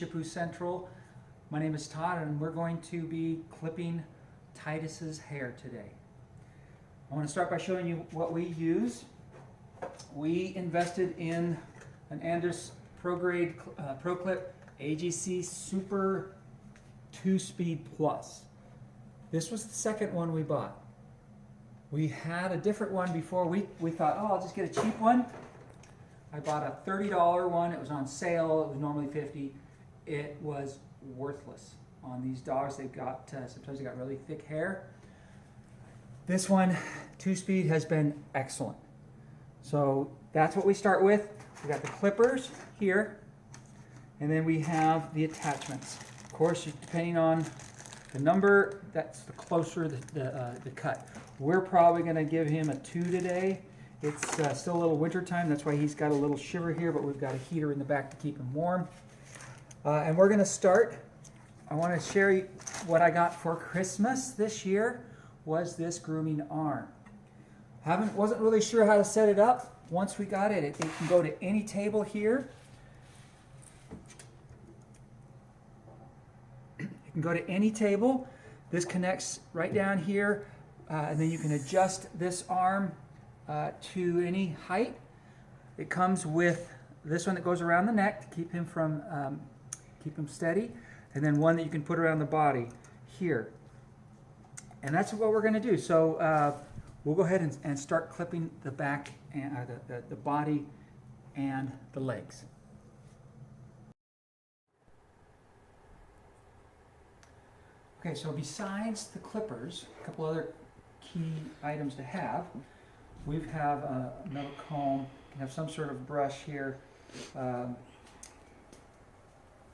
Shihpoo Central. My name is Todd and we're going to be clipping Titus's hair today. I want to start by showing you what we use. We invested in an Andis Pro Grade Pro Clip AGC Super 2-Speed Plus. This was the second one we bought. We had a different one before. We thought, oh, I'll just get a cheap one. I bought a $30 one. It was on sale. It was normally $50. It was worthless on these dogs. They've got sometimes they got really thick hair. This one, 2-speed, has been excellent. So that's what we start with. We got the clippers here, and then we have the attachments. Of course, depending on the number, that's the closer the cut. We're probably going to give him a 2 today. It's still a little winter time. That's why he's got a little shiver here, but we've got a heater in the back to keep him warm. And we're going to start. I want to share what I got for Christmas this year was this grooming arm. Wasn't really sure how to set it up. Once we got it, it can go to any table here. It can go to any table. This connects right down here, and then you can adjust this arm to any height. It comes with this one that goes around the neck to keep him steady, and then one that you can put around the body here. And that's what we're going to do. So we'll go ahead and start clipping the back and the body and the legs. Okay, so besides the clippers, a couple other key items to have. We have a metal comb, can have some sort of brush here.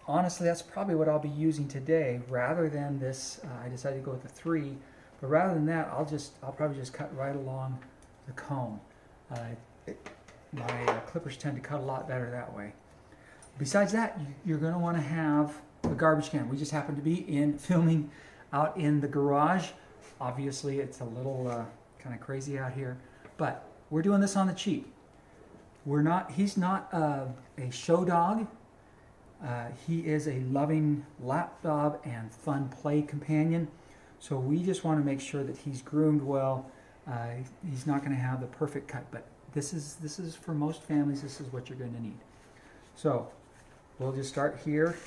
Honestly, that's probably what I'll be using today rather than this. I decided to go with the 3, but rather than that, I'll probably just cut right along the comb. My clippers tend to cut a lot better that way. Besides that, you're going to want to have a garbage can. We just happen to be filming out in the garage. Obviously, it's a little kind of crazy out here, but we're doing this on the cheap. He's not a show dog. He is a loving lap dog and fun play companion. So we just want to make sure that he's groomed well. He's not going to have the perfect cut, but this is for most families. This is what you're going to need. So we'll just start here.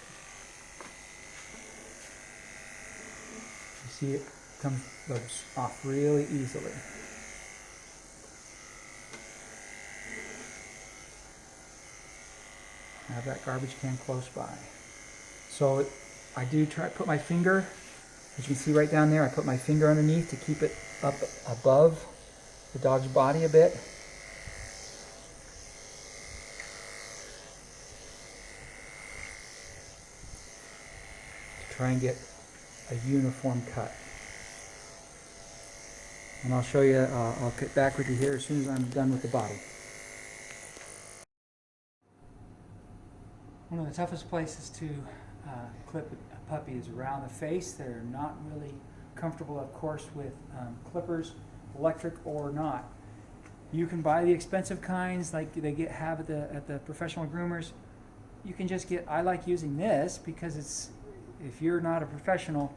You see it goes off really easily. I have that garbage can close by. So I do try to put my finger, as you can see right down there, I put my finger underneath to keep it up above the dog's body a bit. To try and get a uniform cut. And I'll show you, I'll get back with you here as soon as I'm done with the body. One of the toughest places to clip a puppy is around the face. They're not really comfortable, of course, with clippers, electric or not. You can buy the expensive kinds like they have at the professional groomers. You can just get, I like using this because if you're not a professional,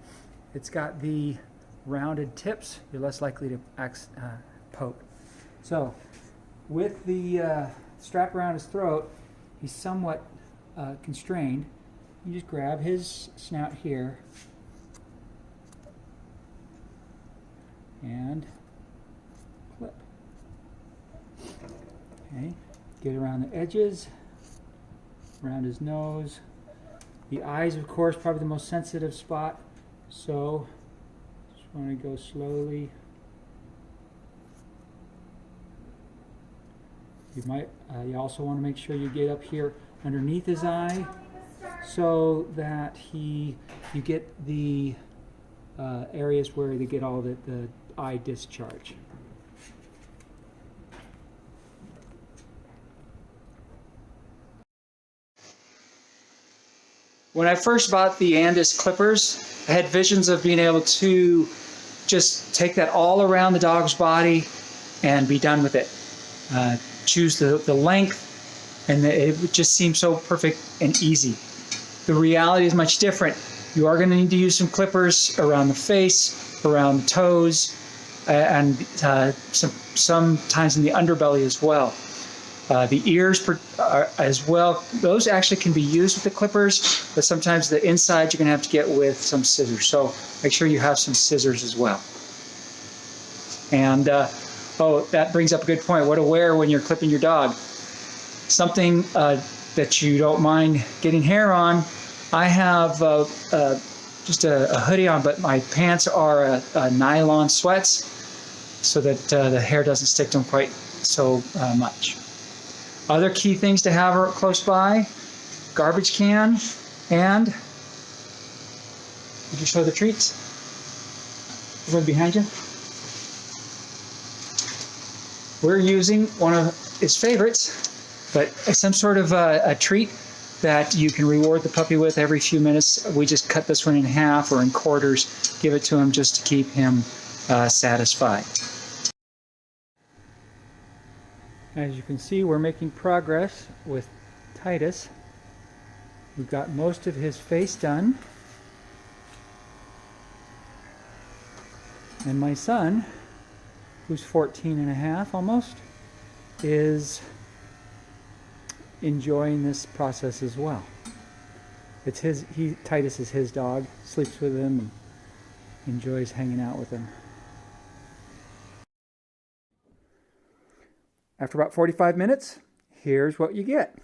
it's got the rounded tips. You're less likely to poke. So with the strap around his throat, he's somewhat constrained. You just grab his snout here and clip. Okay, get around the edges, around his nose. The eyes, of course, probably the most sensitive spot. So just want to go slowly. You also want to make sure you get up here underneath his eye so that you get the areas where they get all the eye discharge. When I first bought the Andis clippers, I had visions of being able to just take that all around the dog's body and be done with it. Choose the length, and it would just seem so perfect and easy. the reality is much different. You are going to need to use some clippers around the face, around the toes, and sometimes in the underbelly as well. The ears as well, those actually can be used with the clippers, but sometimes the inside you're going to have to get with some scissors. So make sure you have some scissors as well. And oh, that brings up a good point. What to wear when you're clipping your dog. Something that you don't mind getting hair on. I have just a hoodie on, but my pants are nylon sweats so that the hair doesn't stick to them quite so much. Other key things to have close by: garbage can, and did you show the treats? The one behind you? We're using one of his favorites, but some sort of a treat that you can reward the puppy with every few minutes. We just cut this one in half or in quarters, give it to him just to keep him satisfied. As you can see, we're making progress with Titus. We've got most of his face done. And my son, who's 14 and a half almost, is enjoying this process as well. It's Titus is his dog, sleeps with him and enjoys hanging out with him. After about 45 minutes, here's what you get.